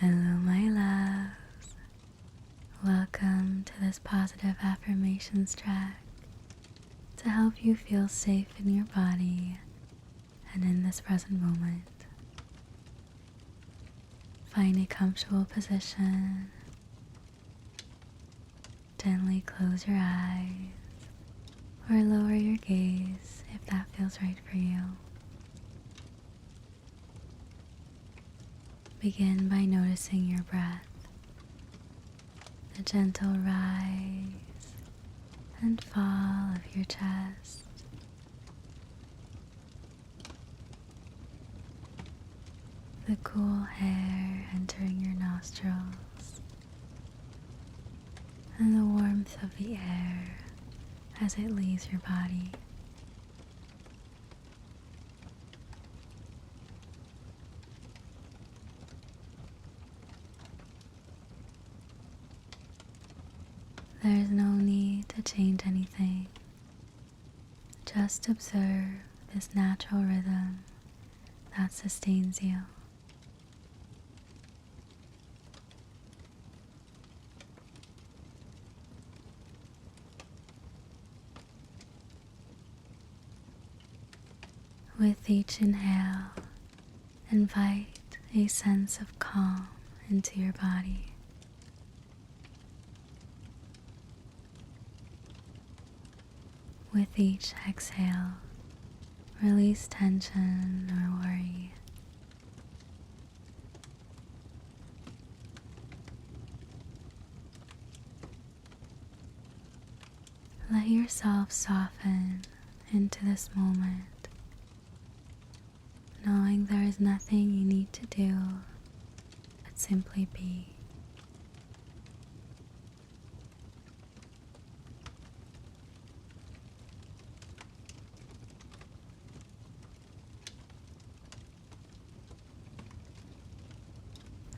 Hello, my loves. Welcome to this positive affirmations track to help you feel safe in your body and in this present moment. Find a comfortable position. Gently close your eyes or lower your gaze if that feels right for you. Begin by noticing your breath, the gentle rise and fall of your chest. The cool air entering your nostrils and the warmth of the air as it leaves your body. There is no need to change anything. Just observe this natural rhythm that sustains you. With each inhale, invite a sense of calm into your body. With each exhale, release tension or worry. Let yourself soften into this moment, knowing there is nothing you need to do but simply be.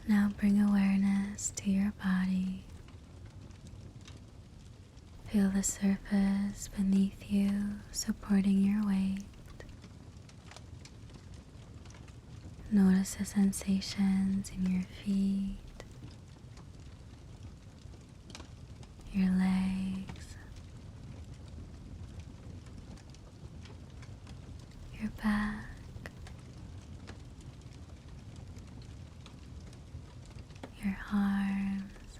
Now bring awareness to your body. Feel the surface beneath you supporting your weight. Notice the sensations in your feet, your legs, your back, your arms,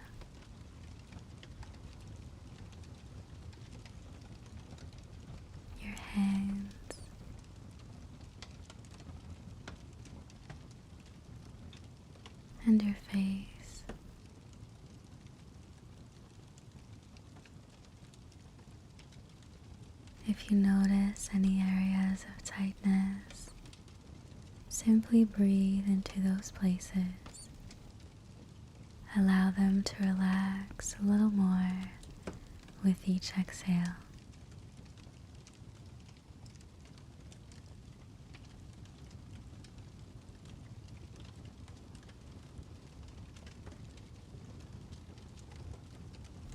your hands, and your face. If you notice any areas of tightness, simply breathe into those places. Allow them to relax a little more with each exhale.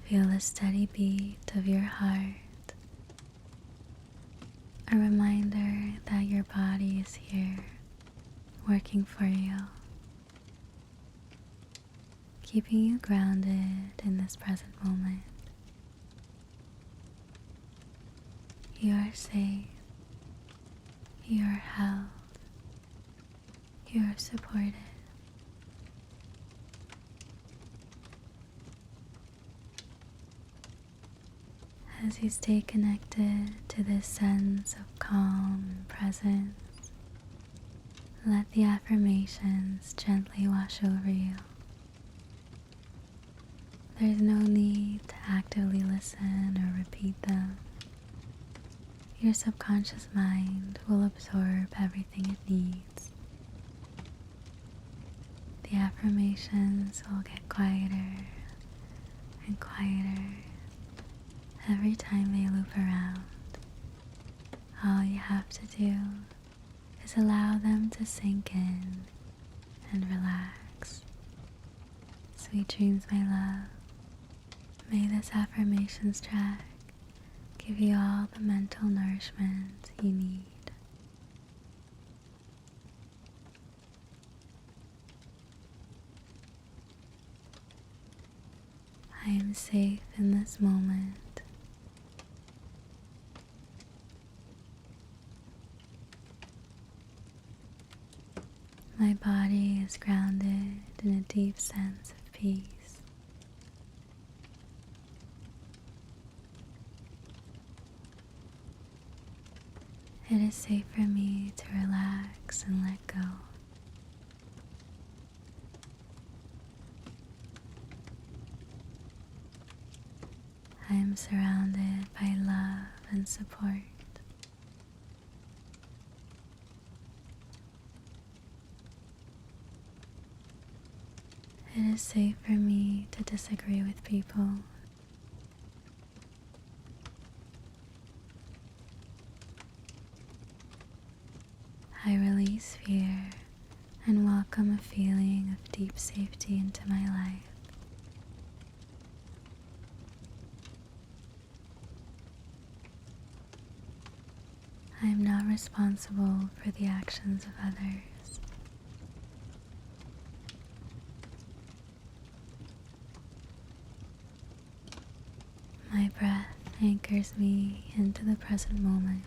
Feel the steady beat of your heart, a reminder that your body is here, working for you, keeping you grounded in this present moment. You are safe, you are held, you are supported. As you stay connected to this sense of calm and presence, let the affirmations gently wash over you. There's no need to actively listen or repeat them. Your subconscious mind will absorb everything it needs. The affirmations will get quieter and quieter every time they loop around. All you have to do is allow them to sink in and relax. Sweet dreams, my love. May this affirmations track give you all the mental nourishment you need. I am safe in this moment. My body is grounded in a deep sense of peace. It is safe for me to relax and let go. I am surrounded by love and support. It is safe for me to disagree with people. I release fear and welcome a feeling of deep safety into my life. I am not responsible for the actions of others. My breath anchors me into the present moment.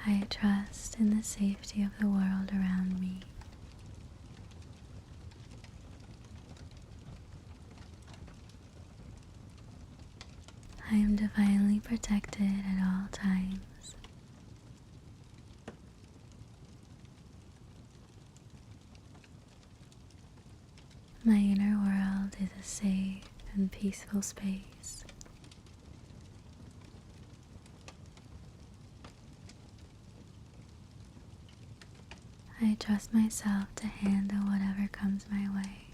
I trust in the safety of the world around me. I am divinely protected at all times. My inner world is a safe and peaceful space. I trust myself to handle whatever comes my way.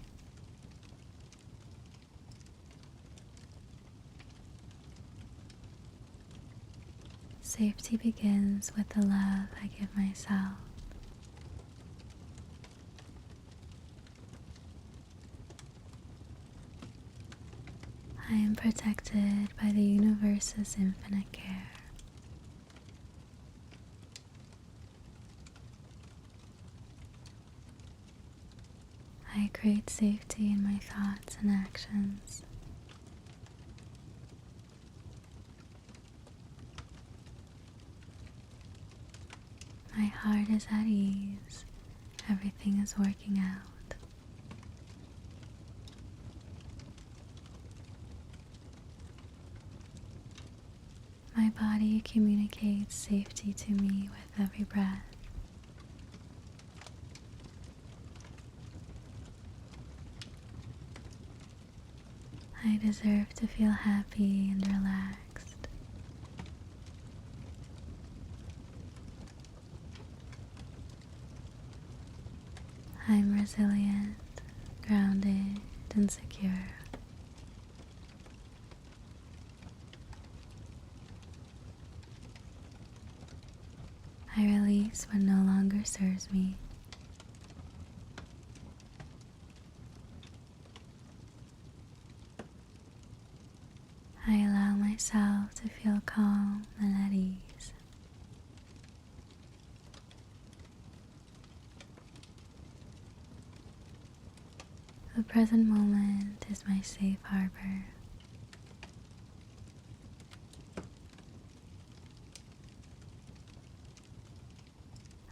Safety begins with the love I give myself. I am protected by the universe's infinite care. I create safety in my thoughts and actions. My heart is at ease. Everything is working out. My body communicates safety to me with every breath. I deserve to feel happy and relaxed. I'm resilient, grounded, and secure. I release what no longer serves me. I allow myself to feel calm and at ease. The present moment is my safe harbor.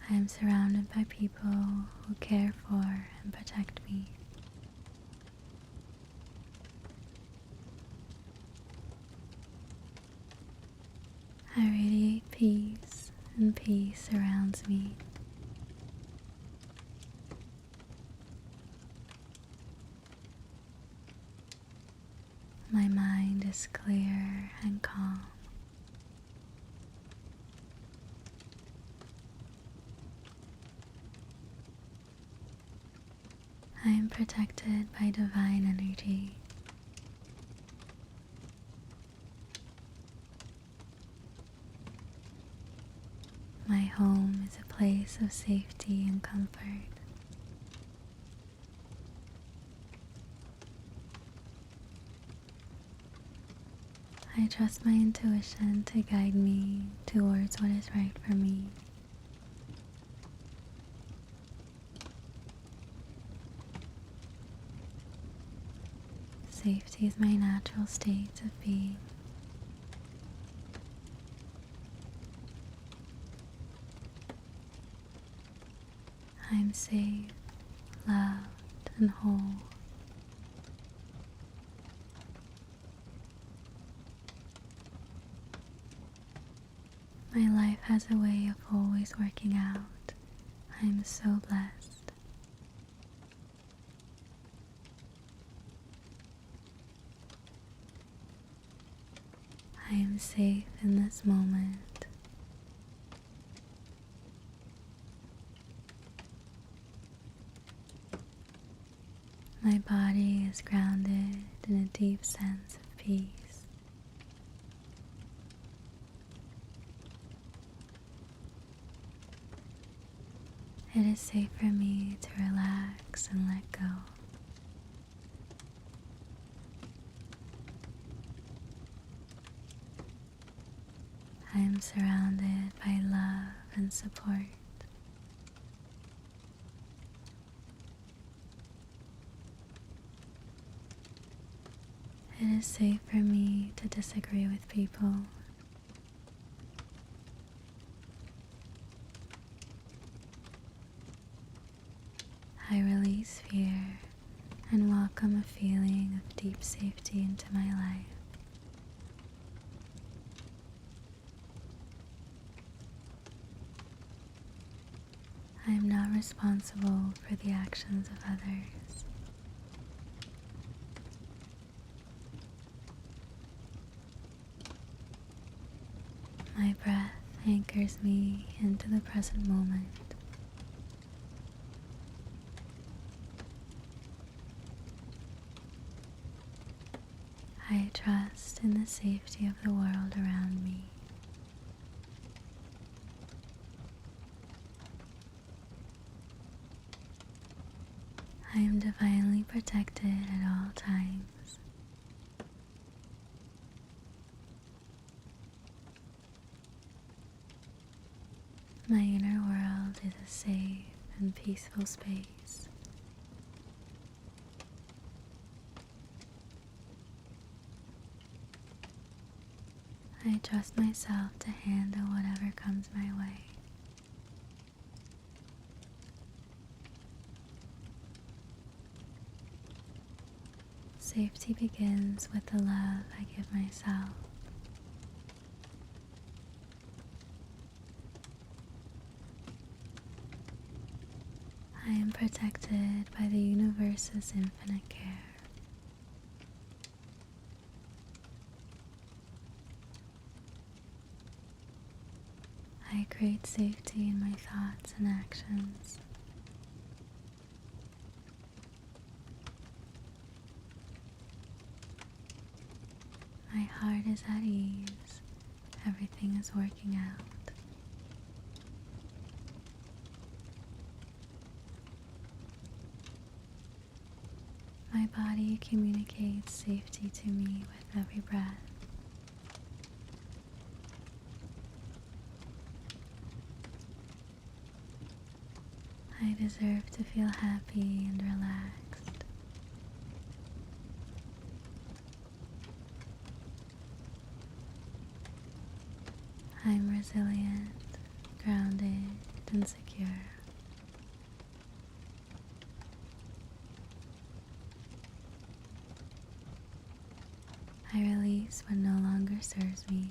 I am surrounded by people who care for and protect me. I radiate peace, and peace surrounds me. My mind is clear and calm. I am protected by divine energy. My home is a place of safety and comfort. I trust my intuition to guide me towards what is right for me. Safety is my natural state of being. I am safe, loved, and whole. My life has a way of always working out. I am so blessed. I am safe in this moment. My body is grounded in a deep sense of peace. It is safe for me to relax and let go. I am surrounded by love and support. It is safe for me to disagree with people. I release fear and welcome a feeling of deep safety into my life. I am not responsible for the actions of others. My breath anchors me into the present moment. I trust in the safety of the world around me. I am divinely protected at all times. My inner world is a safe and peaceful space. I trust myself to handle whatever comes my way. Safety begins with the love I give myself. I am protected by the universe's infinite care. I create safety in my thoughts and actions. My heart is at ease. Everything is working out. My body communicates safety to me with every breath. I deserve to feel happy and relaxed. I'm resilient, grounded, and secure. I release what no longer serves me.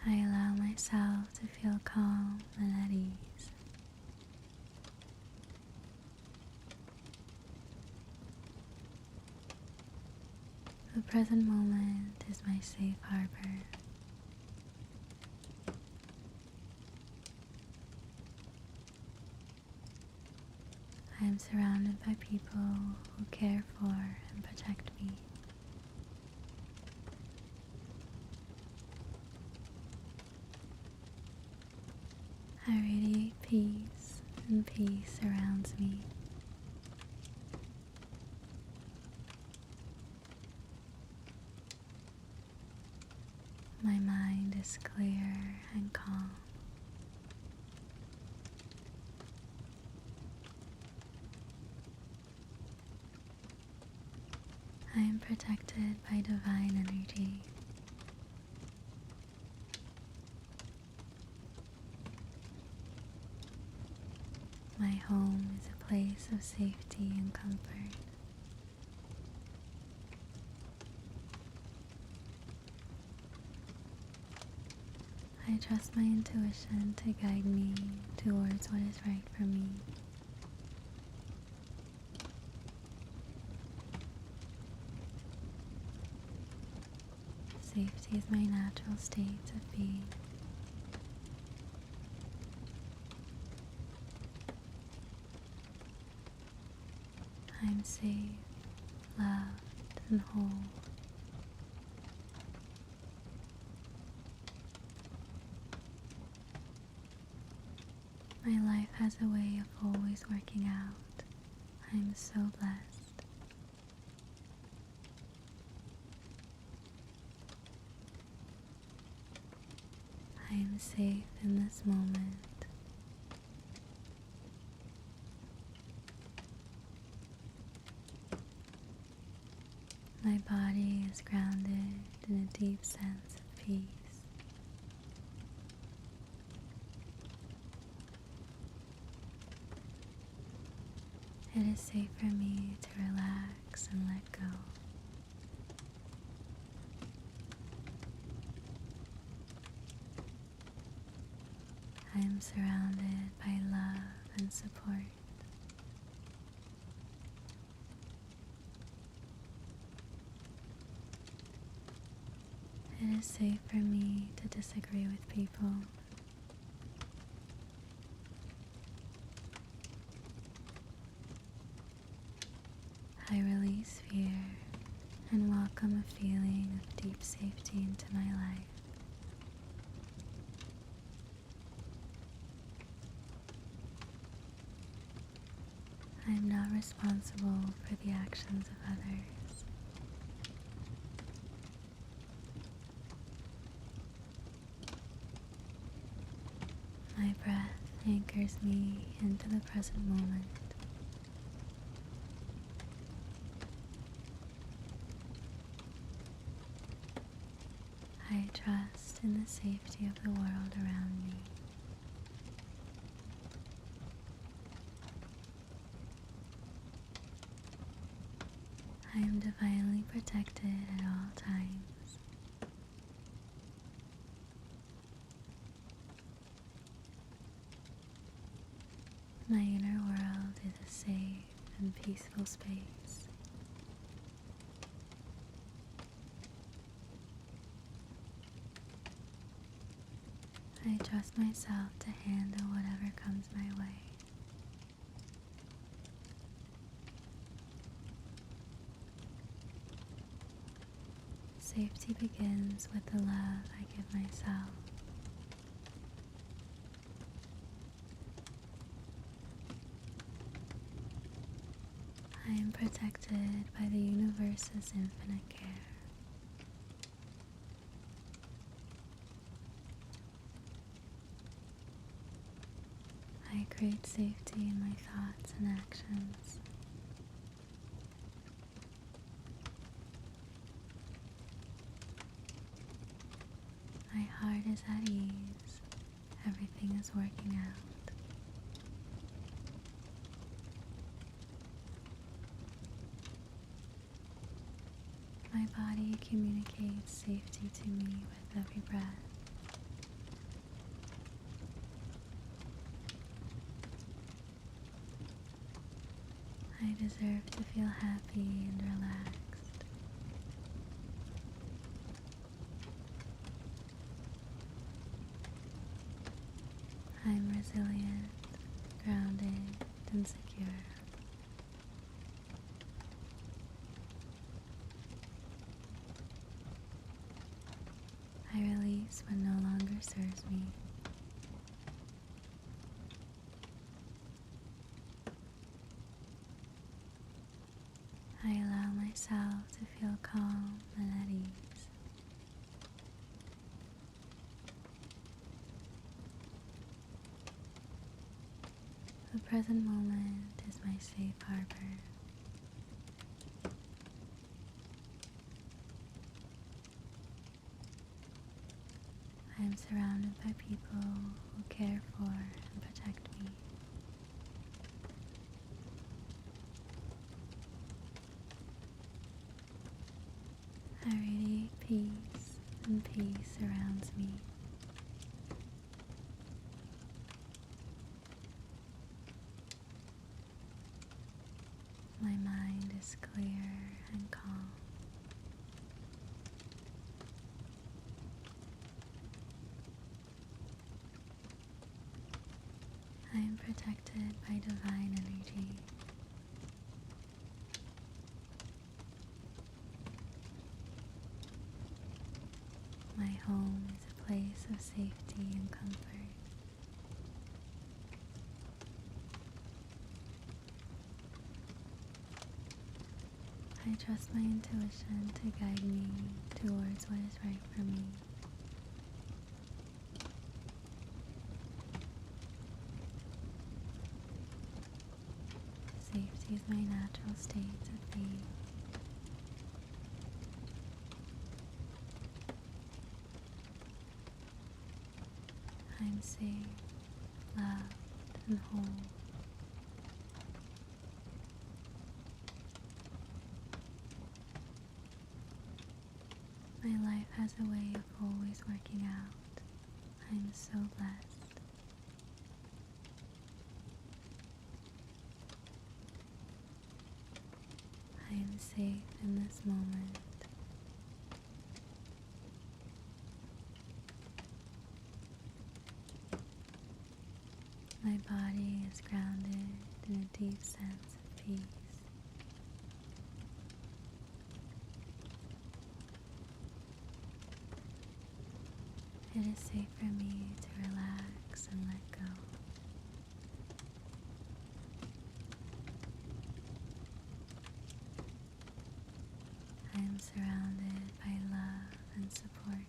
I allow myself to feel calm and at ease. The present moment is my safe harbor. I am surrounded by people who care for and protect me. I radiate peace, and peace surrounds me. My mind is clear and calm. protected by divine energy. My home is a place of safety and comfort. I trust my intuition to guide me towards what is right for me. Safety is my natural state of being. I am safe, loved, and whole. My life has a way of always working out. I am so blessed. I am safe in this moment. My body is grounded in a deep sense of peace. It is safe for me to relax and let go. I am surrounded by love and support. It is safe for me to disagree with people. I release fear and welcome a feeling of deep safety into my life. I am not responsible for the actions of others. My breath anchors me into the present moment. I trust in the safety of the world around me. I am divinely protected at all times. My inner world is a safe and peaceful space. I trust myself to handle whatever comes my way. Safety begins with the love I give myself. I am protected by the universe's infinite care. I create safety in my thoughts and actions. My heart is at ease. Everything is working out. My body communicates safety to me with every breath. I deserve to feel happy and relaxed. I'm resilient, grounded, and secure. I release what no longer serves me. I allow myself to feel calm and at ease. The present moment is my safe harbor. am surrounded by people who care for and protect me. I radiate peace, and peace surrounds me. My mind is clear and calm. I am protected by divine energy. My home is a place of safety and comfort. I trust my intuition to guide me towards what is right for me. Safety is my natural state of being. I am safe, loved, and whole. My life has a way of always working out. I am so blessed. I am safe in this moment. My body is grounded in a deep sense of peace. It is safe for me to relax and let go. I am surrounded by love and support.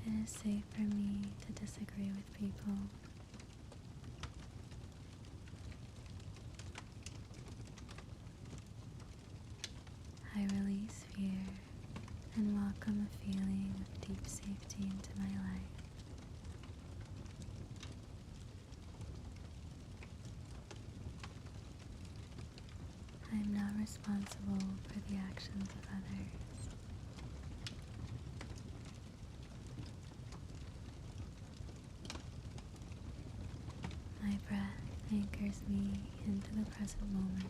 It is safe for me to disagree with people. I release fear and welcome a feeling of deep safety into my life. I am not responsible for the actions of others. My breath anchors me into the present moment.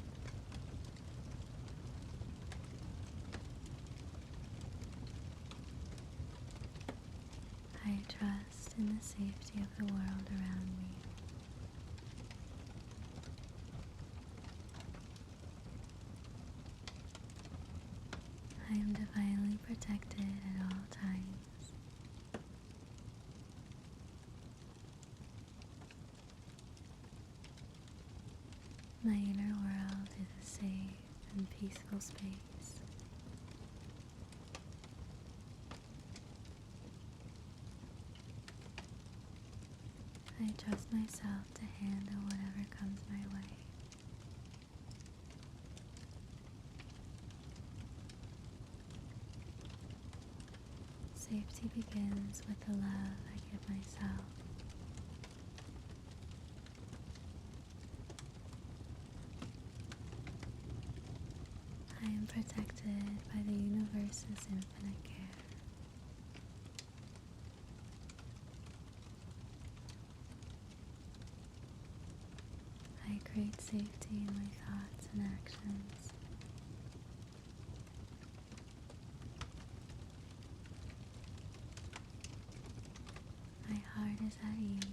I trust in the safety of the world around me. I am divinely protected at all times. My inner world is a safe and peaceful space. I trust myself to handle whatever comes my way. Safety begins with the love I give myself. I am protected by the universe's infinite care. I create safety in my thoughts and actions. My heart is at ease.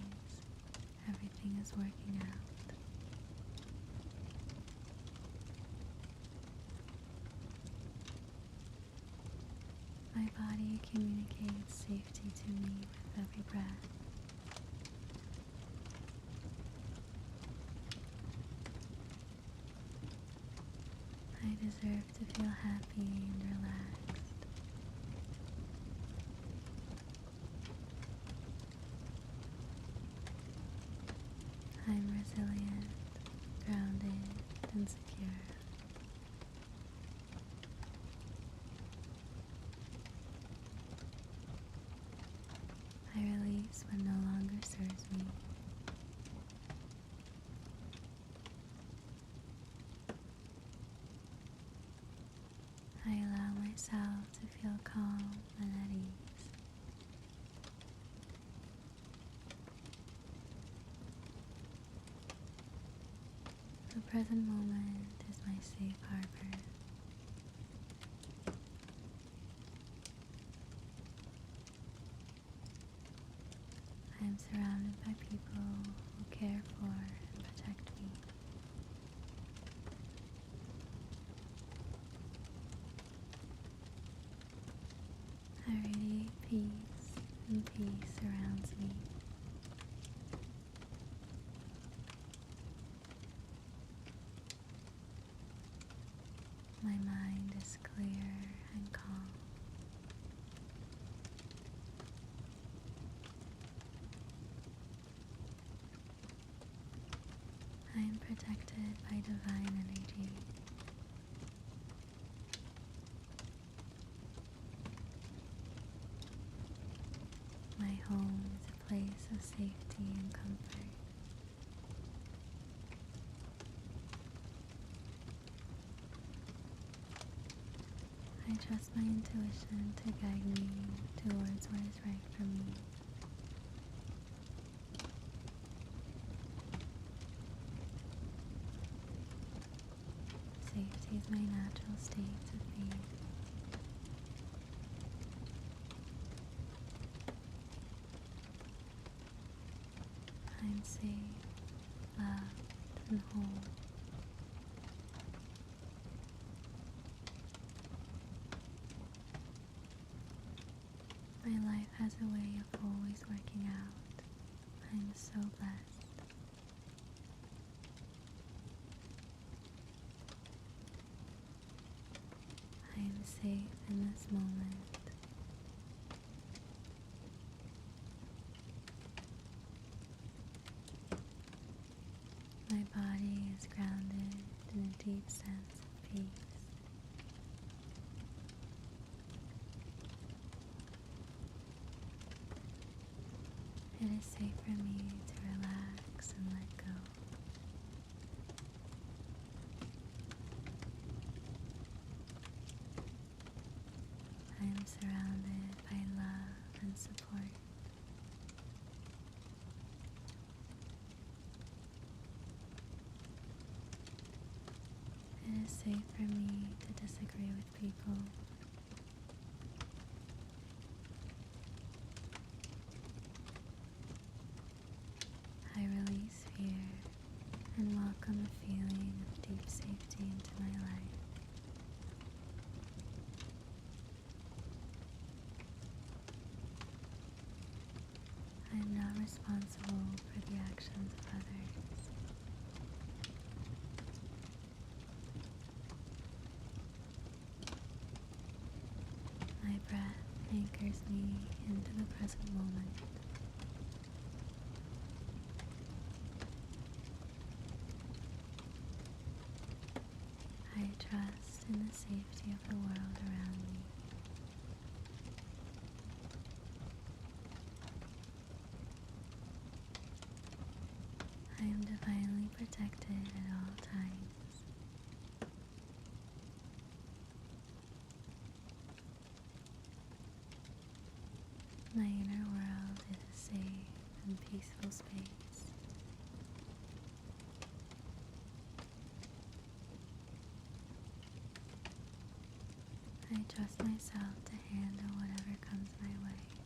Everything is working out. My body communicates safety to me with every breath. I deserve to feel happy and relaxed. I'm resilient, grounded, and secure. The present moment is my safe harbor. I am surrounded by people who care for and protect me. I radiate peace, and peace surrounds me. My mind is clear and calm. I am protected by divine energy. My home is a place of safety and comfort. I trust my intuition to guide me towards what is right for me. Safety is my natural state of being. I am safe, loved, and whole. My life has a way of always working out. I am so blessed. I am safe in this moment. My body is grounded in a deep sense of peace. It is safe for me to relax and let go. I am surrounded by love and support. It is safe for me to disagree with people. I release fear and welcome a feeling of deep safety into my life. I am not responsible for the actions of others. My breath anchors me into the present moment. I trust in the safety of the world around me. I am divinely protected at all times. My inner world is a safe and peaceful space. I trust myself to handle whatever comes my way.